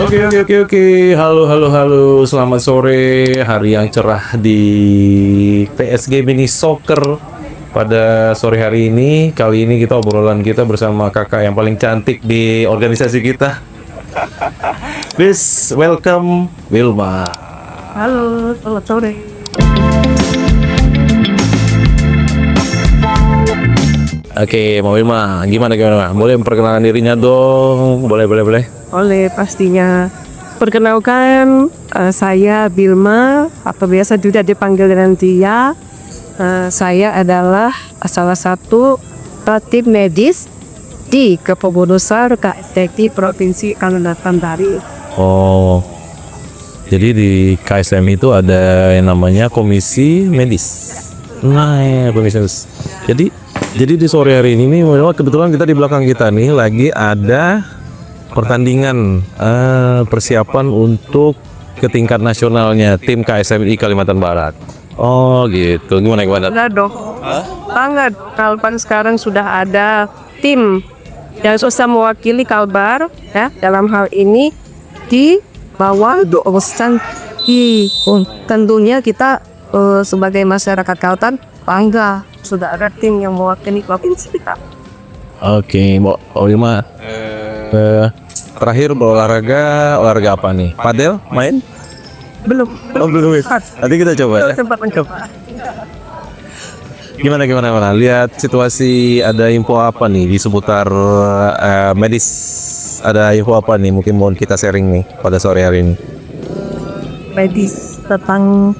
Oke. Halo. Selamat sore, hari yang cerah di PSG Mini Soccer. Pada sore hari ini, kali ini kita obrolan kita bersama kakak yang paling cantik di organisasi kita. Please welcome Wilma. Halo, selamat sore. Oke, Mbak Wilma, gimana? Boleh memperkenalkan dirinya dong? Boleh. Oleh pastinya. Perkenalkan, saya Bilma, atau biasa juga dipanggil dengan Tia. Saya adalah salah satu tim medis di Kepengurusan KSTI Provinsi Kalimantan Barat. Oh, jadi di KSM itu ada yang namanya komisi medis. Nah, ya, komisi medis. Jadi di sore hari ini nih, kebetulan kita di belakang kita nih lagi ada pertandingan persiapan untuk ke tingkat nasionalnya tim KSMI Kalimantan Barat. Oh gitu, gimana? Enggak dong. Sangat. Kalbar sekarang sudah ada tim yang susah mewakili Kalbar ya dalam hal ini di bawah urusan di tentunya kita sebagai masyarakat Kalbar bangga sudah ada tim yang mewakili provinsi kita. Oke, Mbak Wilma. Terakhir olahraga apa nih? Padel main? Belum. Oh, belum. Nanti kita coba ya. Sempat mencoba. Gimana? Lihat situasi, ada info apa nih di seputar medis? Ada info apa nih? Mungkin mau kita sharing nih pada sore hari ini. Medis tentang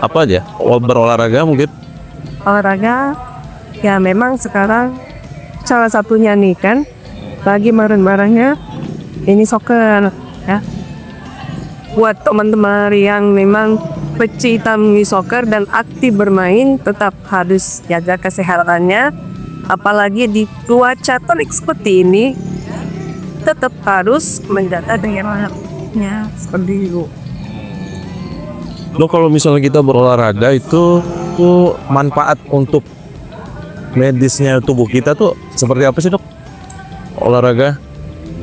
Apa aja? Berolahraga mungkin? olahraga ya memang sekarang salah satunya nih kan lagi bareng-barengnya ini soccer ya. Buat teman-teman yang memang pecinta mini soccer dan aktif bermain tetap harus jaga kesehatannya, apalagi di cuaca terik seperti ini tetap harus menjaga daya tahannya seperti itu. Lo kalau misalnya kita berolahraga itu manfaat untuk medisnya tubuh kita tuh seperti apa sih, Dok?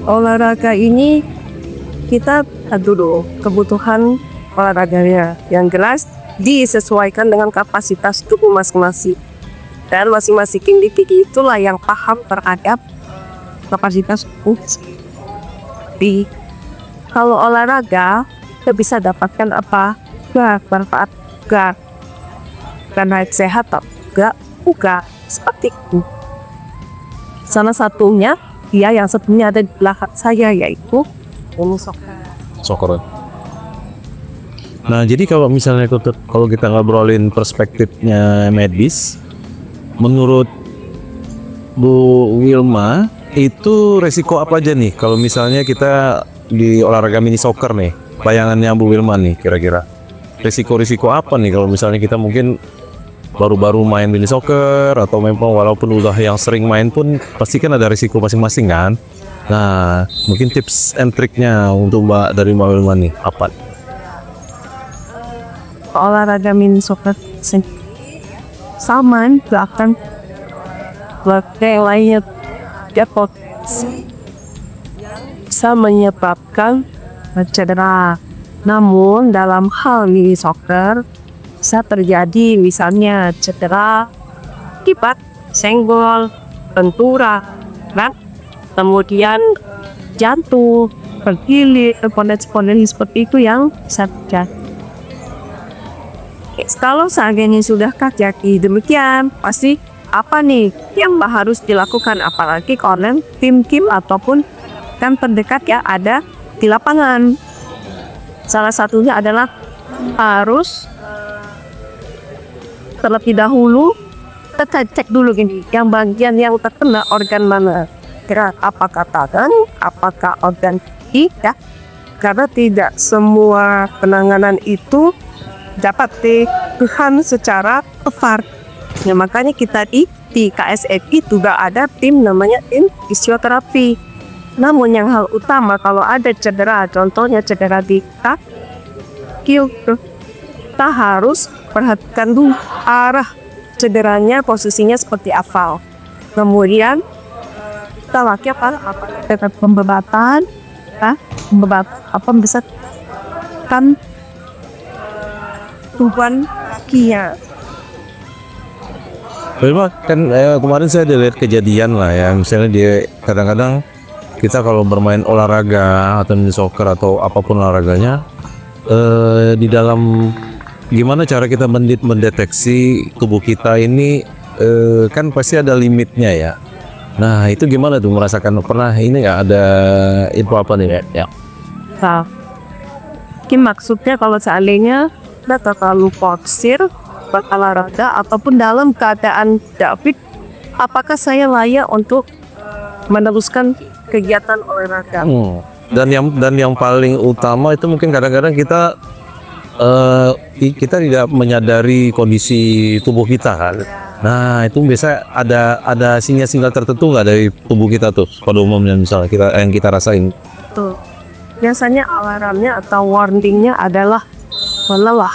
Olahraga ini kita dulu kebutuhan olahraganya yang jelas disesuaikan dengan kapasitas tubuh masing-masing dan masing-masing individu itulah yang paham terhadap kapasitas tubuh. Kalau olahraga kita bisa dapatkan apa? Manfaat juga karena sehat juga seperti itu. Salah satunya yang satunya ada di belakang saya yaitu Soccer. Nah, jadi kalau misalnya kalau kita ngobrolin perspektifnya medis, menurut Bu Wilma itu resiko apa aja nih kalau misalnya kita di olahraga mini soccer nih? Bayangannya Bu Wilma nih kira-kira. Risiko apa nih kalau misalnya kita mungkin baru-baru main mini soccer atau memang walaupun udah yang sering main pun pasti kan ada risiko masing-masing kan. Nah, mungkin tips and triknya untuk dari Mbak Wilma nih apa? Olahraga mini soccer sama akan yang lainnya dapat bisa menyebabkan cedera. Namun dalam hal mini soccer bisa terjadi misalnya cedera akibat senggol, benturan, kan? Kemudian jantung, bergilir, komponen seperti itu yang bisa terjadi. Kalau seandainya sudah terjadi demikian, pasti apa nih yang harus dilakukan, apalagi kalau tim ataupun kan terdekat ya ada di lapangan. Salah satunya adalah harus terlebih dahulu kita cek dulu gini, yang bagian yang terkena organ mana, kira apakah tangan, apakah organ kaki ya, karena tidak semua penanganan itu dapat ditahan secara tepat. Ya, makanya kita di KSMI juga ada tim namanya tim fisioterapi. Namun yang hal utama kalau ada cedera, contohnya cedera di kaki, kita harus perhatikan dulu arah cederanya, posisinya seperti apa. Kemudian kita pakai apa? Pembebatan apa bisa kan tuban kakinya. Memang kan kemarin saya ada lihat kejadian lah ya, misalnya dia kadang-kadang kita kalau bermain olahraga atau mini soccer atau apapun olahraganya, di dalam gimana cara kita mendeteksi tubuh kita ini kan pasti ada limitnya ya. Nah itu gimana tuh, merasakan pernah ini nggak ada info apa nih ya? Nah, mungkin maksudnya kalau seandainya kita terlalu fokusir berolahraga ataupun dalam keadaan David, apakah saya layak untuk meneruskan kegiatan olahraga? Dan yang paling utama itu mungkin kadang-kadang kita tidak menyadari kondisi tubuh kita kan. Nah itu biasa ada sinyal-sinyal tertentu nggak dari tubuh kita tuh pada umumnya, misalnya yang kita rasain. Tuh. Biasanya alarmnya atau warningnya adalah lelah.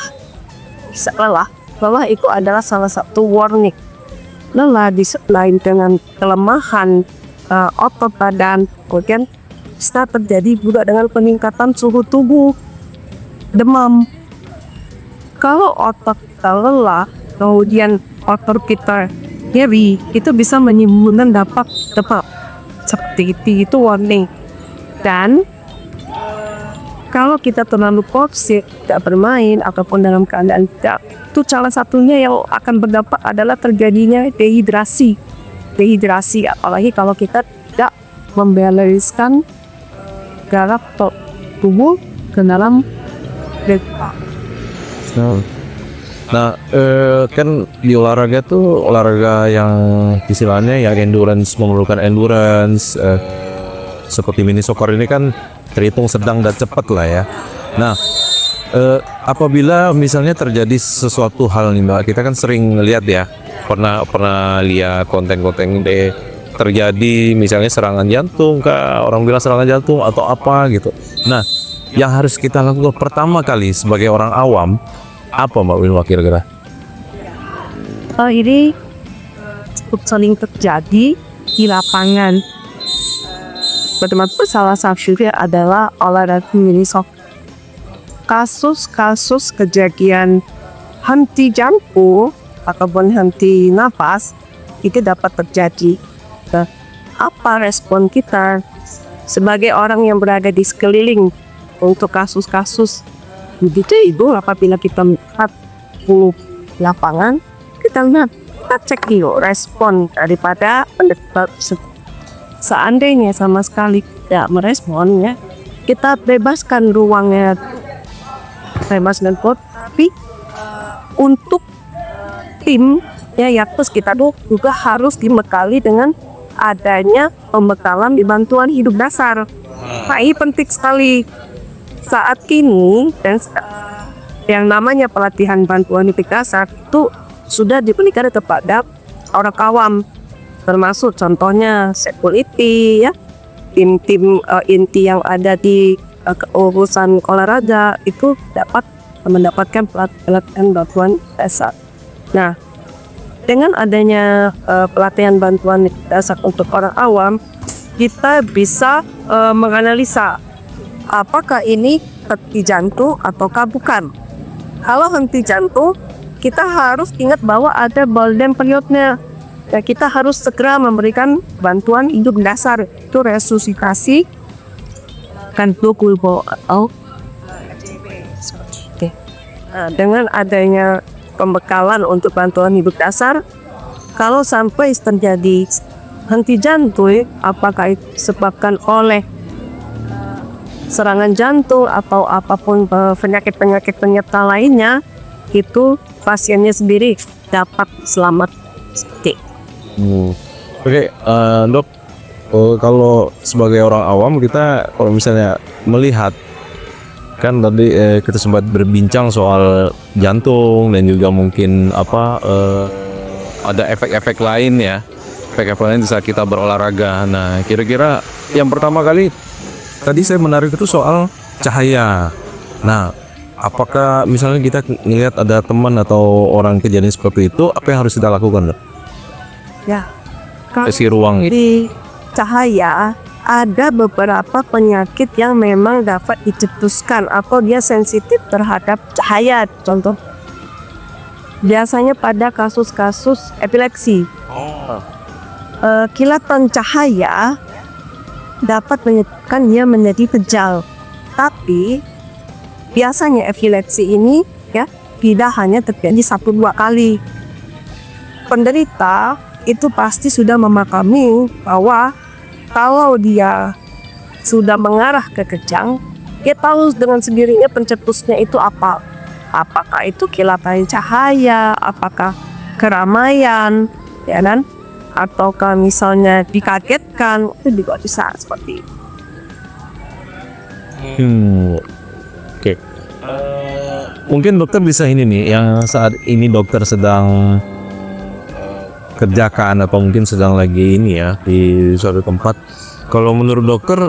Bisa lelah. Lelah itu adalah salah satu warning. Lelah disertai dengan kelemahan otot badan, kemudian bisa terjadi juga dengan peningkatan suhu tubuh, demam. Kalau otot kita lelah, kemudian otot kita nyeri, itu bisa menimbulkan dampak demam. Seperti itu warning. Dan kalau kita terlalu fokusir, tidak bermain ataupun dalam keadaan tidak, itu salah satunya yang akan berdampak adalah terjadinya dehidrasi. Dehidrasi, apalagi kalau kita tidak membalancekan gerak tubuh ke dalam Nah, kan di olahraga tuh olahraga yang istilahnya yang endurance, memerlukan endurance, seperti mini soccer ini kan terhitung sedang dan cepat lah ya. Nah, apabila misalnya terjadi sesuatu hal nih Mbak, kita kan sering lihat ya, pernah lihat konten-konten terjadi misalnya serangan jantung kah, orang bilang serangan jantung atau apa gitu. Nah, yang harus kita lakukan pertama kali sebagai orang awam apa Mbak Wilma kira-kira? Ini cukup sering terjadi di lapangan. Pertama, salah satunya adalah olahraga mini soccer. Kasus-kasus kejadian henti jantung ataupun henti nafas itu dapat terjadi. Nah, apa respon kita sebagai orang yang berada di sekeliling untuk kasus-kasus begitu itu? Apabila kita melihat lapangan, kita cek dulu respon daripada pendekat. Seandainya sama sekali tidak merespon ya, kita bebaskan ruangnya, bebaskan pot. Tapi untuk tim ya terus kita juga harus dibekali dengan adanya pembekalan di bantuan hidup dasar. Nah, ini penting sekali saat kini, dan yang namanya pelatihan bantuan hidup dasar itu sudah diberikan kepada orang awam, termasuk contohnya security ya, tim-tim inti yang ada di urusan olahraga itu dapat mendapatkan pelatihan bantuan dasar. Nah, dengan adanya pelatihan bantuan dasar untuk orang awam, kita bisa menganalisa apakah ini henti jantung ataukah bukan. Kalau henti jantung, kita harus ingat bahwa ada golden periodnya. Ya, kita harus segera memberikan bantuan hidup dasar, itu resusitasi kan atau dengan adanya pembekalan untuk bantuan hidup dasar, kalau sampai terjadi henti jantung, apakah itu disebabkan oleh serangan jantung atau apapun penyakit penyerta lainnya, itu pasiennya sendiri dapat selamat. Oke, Dok, kalau sebagai orang awam kita kalau misalnya melihat kan tadi kita sempat berbincang soal jantung dan juga mungkin ada efek-efek lain ya, efek-efek lain saat kita berolahraga. Nah, kira-kira yang pertama kali tadi saya menarik itu soal cahaya. Nah, apakah misalnya kita melihat ada teman atau orang kejadian seperti itu, apa yang harus kita lakukan, Dok? Ya, kalau Isi ruang di cahaya ada beberapa penyakit yang memang dapat dicetuskan atau dia sensitif terhadap cahaya. Contoh, biasanya pada kasus-kasus epilepsi, kilatan cahaya dapat menyebabkan dia menjadi kejang. Tapi biasanya epilepsi ini ya tidak hanya terjadi 1-2 kali. Penderita itu pasti sudah memahami bahwa kalau dia sudah mengarah ke kejang, dia tahu dengan sendirinya pencetusnya itu apa. Apakah itu kilatan cahaya, apakah keramaian, ya kan? Ataukah misalnya dikagetkan, itu juga bisa seperti itu. Oke. Mungkin dokter bisa ini nih, yang saat ini dokter sedang kerjakan atau mungkin sedang lagi ini ya di suatu tempat. Kalau menurut dokter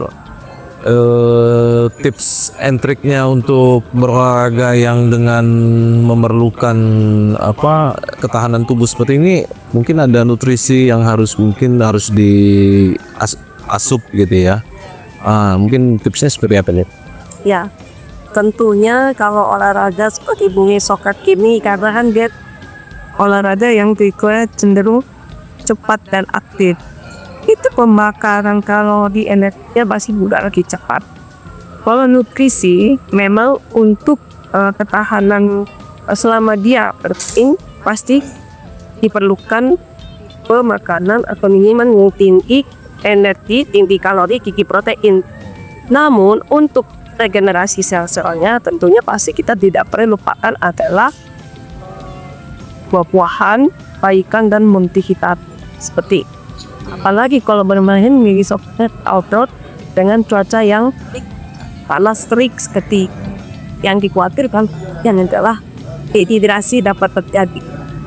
tips and triknya untuk berolahraga yang dengan memerlukan ketahanan tubuh seperti ini, mungkin ada nutrisi yang harus asup gitu ya. Mungkin tipsnya seperti apa nih? Ya, tentunya kalau olahraga seperti bumi soccer ini karena kan dia olahraga yang tipe cenderung cepat dan aktif. Itu pembakaran kalori energinya pasti udah lagi cepat. Kalau nutrisi memang untuk ketahanan selama dia bersaing pasti diperlukan pemakanan atau minuman yang tinggi energi, tinggi kalori, tinggi protein. Namun untuk regenerasi sel-selnya tentunya pasti kita tidak perlu lupakan adalah buah-buahan, ikan dan multivitamin seperti. Apalagi kalau bermain di soccer outdoor dengan cuaca yang panas terik seperti yang dikhawatirkan yang adalah dehidrasi dapat terjadi.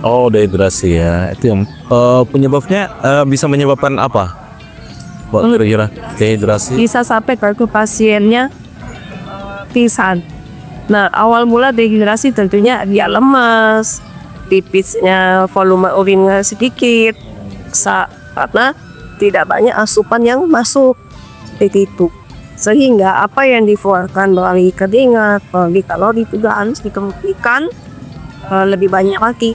Oh, dehidrasi ya. Itu yang penyebabnya bisa menyebabkan apa? Kira-kira dehidrasi Bisa sampai kalau pasiennya pingsan. Nah, awal mula dehidrasi tentunya dia lemas, tipisnya volume urinnya sedikit, karena tidak banyak asupan yang masuk seperti itu. Sehingga apa yang dikeluarkan melalui keringat, melalui kalori juga harus dikembalikan lebih banyak lagi.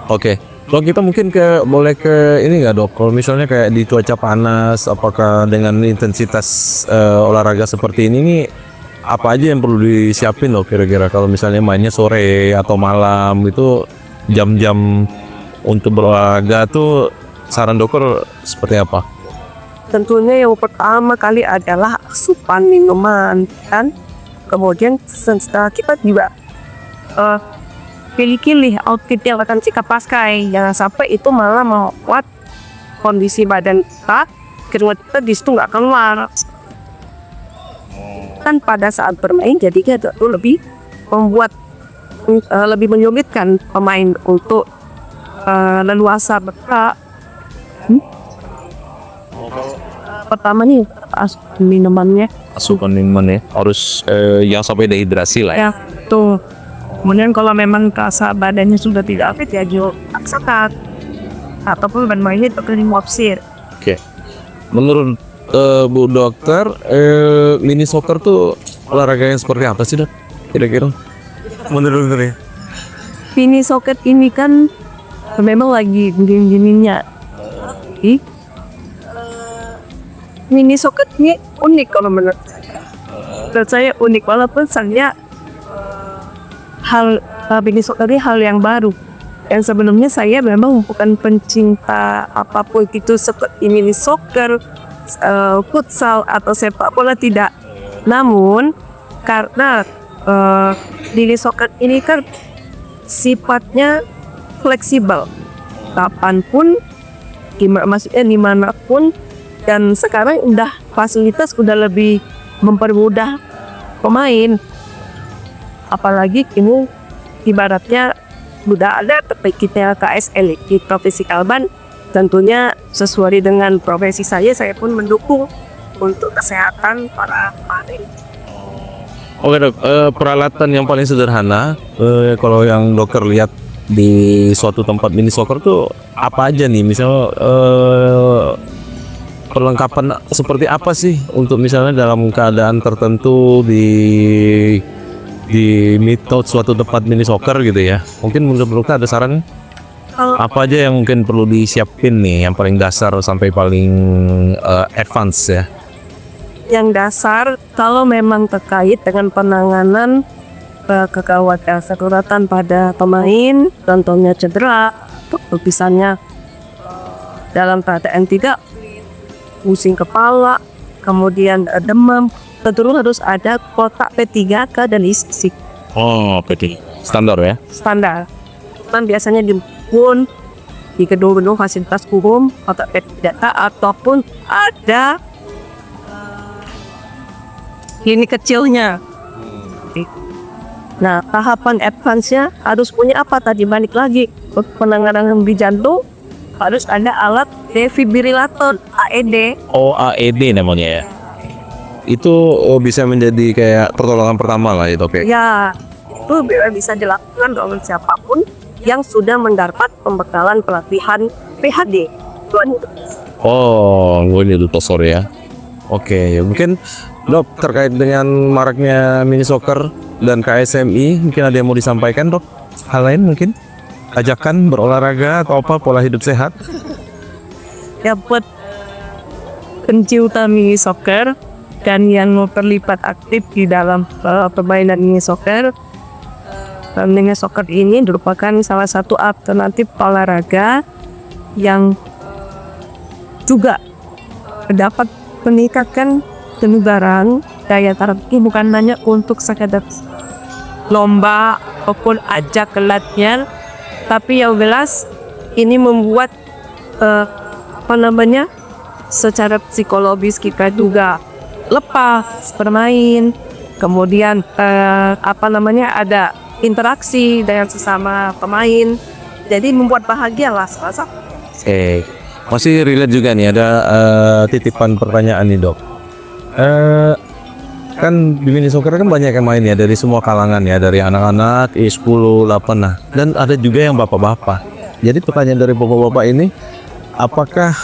Oke. Kalau kita mungkin boleh ke ini nggak dok? Kalau misalnya kayak di cuaca panas, apakah dengan intensitas olahraga seperti ini nih, apa aja yang perlu disiapin dok kira-kira? Kalau misalnya mainnya sore atau malam itu jam-jam untuk berolahraga tuh saran dokter seperti apa? Tentunya yang pertama kali adalah asupan minuman kan. Kemudian kita juga pilih-pilih outfit yang akan kita pakai, jangan sampai itu malah membuat kondisi badan kita, keringat kita di situ nggak keluar. Kan pada saat bermain jadinya itu lebih membuat lebih menyulitkan pemain untuk leluasa bergerak. Pertama nih minumannya. Asupan minuman ya harus yang sampai dehidrasi lah ya. Ya, tuh. Kemudian kalau memang rasa badannya sudah tidak fit ya juga paksakan ataupun bermainnya itu opsir. Oke. Menurut Bu Dokter, mini soccer tuh olahraga yang seperti apa sih dok? Kira-kira? Menurut dokter ya? Mini soccer ini kan memang lagi dingin-dinginnya. Mini soccer ini unik kalau menurut saya. Menurut saya unik walaupun sebenarnya mini soccer ini hal yang baru. Yang sebelumnya saya memang bukan pencinta apapun itu seperti mini soccer, futsal atau sepak bola tidak. Namun karena mini soccer ini kan sifatnya fleksibel, kapanpun, maksudnya dimanapun, dan sekarang udah fasilitas udah lebih mempermudah pemain. Apalagi ini ibaratnya sudah ada terpikirnya KSL di Provinsi Kalbar, tentunya sesuai dengan profesi saya pun mendukung untuk kesehatan para pemain. Oke dok, peralatan yang paling sederhana kalau yang dokter lihat di suatu tempat mini soccer tuh apa aja nih? Misalnya perlengkapan seperti apa sih untuk misalnya dalam keadaan tertentu di meet out suatu tempat mini soccer gitu ya. Mungkin menurut Dokter ada saran Kalau apa aja yang mungkin perlu disiapin nih, yang paling dasar sampai paling advance ya. yang dasar, kalau memang terkait dengan penanganan kegawat daruratan pada pemain, contohnya cedera, misalnya dalam keadaan tidak pusing kepala, kemudian demam, tentu harus ada kotak P3K dan isi Oh, PT standar ya. standar. Kan biasanya di gedung-gedung fasilitas umum kotak P3K ataupun ada klinik kecilnya. Nah, tahapan advance-nya harus punya apa tadi? Balik lagi penanganan di jantung harus ada alat defibrilator AED. Oh, AED namanya ya. Itu bisa menjadi kayak pertolongan pertama lah itu, oke. Ya, itu bisa dilakukan oleh siapapun yang sudah mendapat pembekalan pelatihan PHD. Oh, ini tutor ya. Oke, mungkin Dok terkait dengan maraknya mini soccer dan KSMI, mungkin ada yang mau disampaikan Dok? Hal lain mungkin? Ajakan berolahraga atau apa, pola hidup sehat? Ya, buat pencinta mini soccer dan yang mau terlibat aktif di dalam permainan mini soccer, mini soccer ini merupakan salah satu alternatif olahraga yang juga dapat meningkatkan kebugaran daya tahan tubuh, bukan hanya untuk sekedar lomba ataupun ajak latihan, tapi yang jelas ini membuat secara psikologis kita juga lepas bermain, kemudian ada interaksi dengan sesama pemain, jadi membuat bahagia lah serasa. Oke, masih relate juga nih, ada titipan pertanyaan nih Dok. Kan di mini soccer kan banyak yang main ya, dari semua kalangan ya, dari anak-anak, 10, 8 nah, dan ada juga yang bapak-bapak. Jadi pertanyaan dari bapak-bapak ini, apakah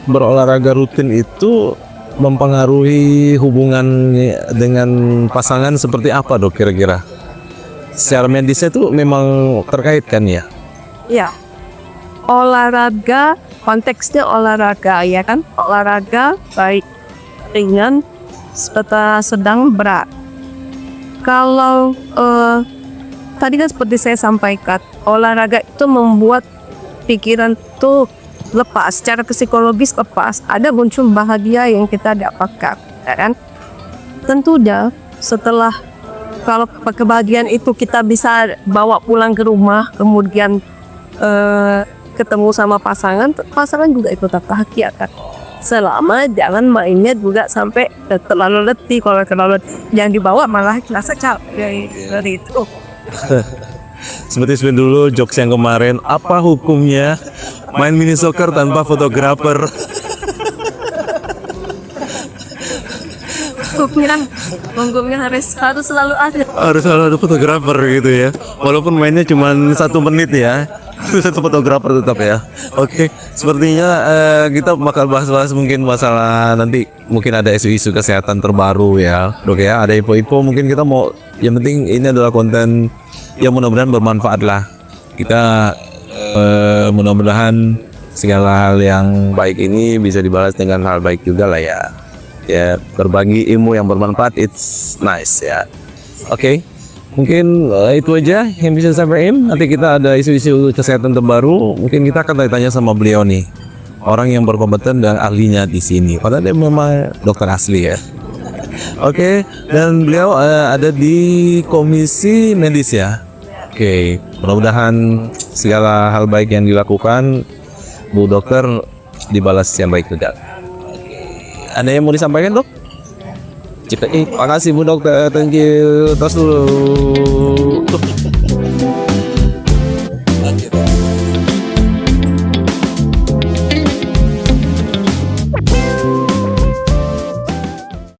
berolahraga rutin itu mempengaruhi hubungan dengan pasangan seperti apa Dok kira-kira? Secara medisnya tuh memang terkait kan ya? Ya, olahraga, konteksnya olahraga ya kan, olahraga baik ringan, sedang, berat. Kalau tadi kan seperti saya sampaikan, olahraga itu membuat pikiran tuh lepas, secara psikologis lepas, ada muncul bahagia yang kita dapatkan, ya kan? Tentunya setelah kalau kebahagiaan itu kita bisa bawa pulang ke rumah, kemudian ketemu sama pasangan juga itu bahagia kan. Selama jangan mainnya juga sampai terlalu letih. Kalau terlalu yang dibawa malah rasa capek dari itu. Seperti dulu jokes yang kemarin, apa hukumnya main mini soccer tanpa fotografer? Hukumnya harus selalu ada. Harus ada fotografer gitu ya, walaupun mainnya cuma 1 menit ya. Satu fotografer tetap ya. Oke, sepertinya kita bakal bahas-bahas mungkin masalah nanti, mungkin ada isu-isu kesehatan terbaru ya Dok ya, ada info-info mungkin kita mau, yang penting ini adalah konten yang mudah-mudahan bermanfaat lah. Kita mudah-mudahan segala hal yang baik ini bisa dibalas dengan hal baik juga lah ya. Ya, berbagi ilmu yang bermanfaat, it's nice ya. Oke. Mungkin itu aja yang bisa saya sampaikan. Nanti kita ada isu-isu kesehatan terbaru, mungkin kita akan tanya-tanya sama beliau nih, orang yang berkompeten dan ahlinya di sini. Padahal dia memang dokter asli ya. Oke, dan beliau ada di komisi medis ya. Oke, mudah-mudahan segala hal baik yang dilakukan Bu Dokter dibalas yang baik juga. Ada yang mau disampaikan Dok? Makasih Bu Dokter, thank you. Tos dulu.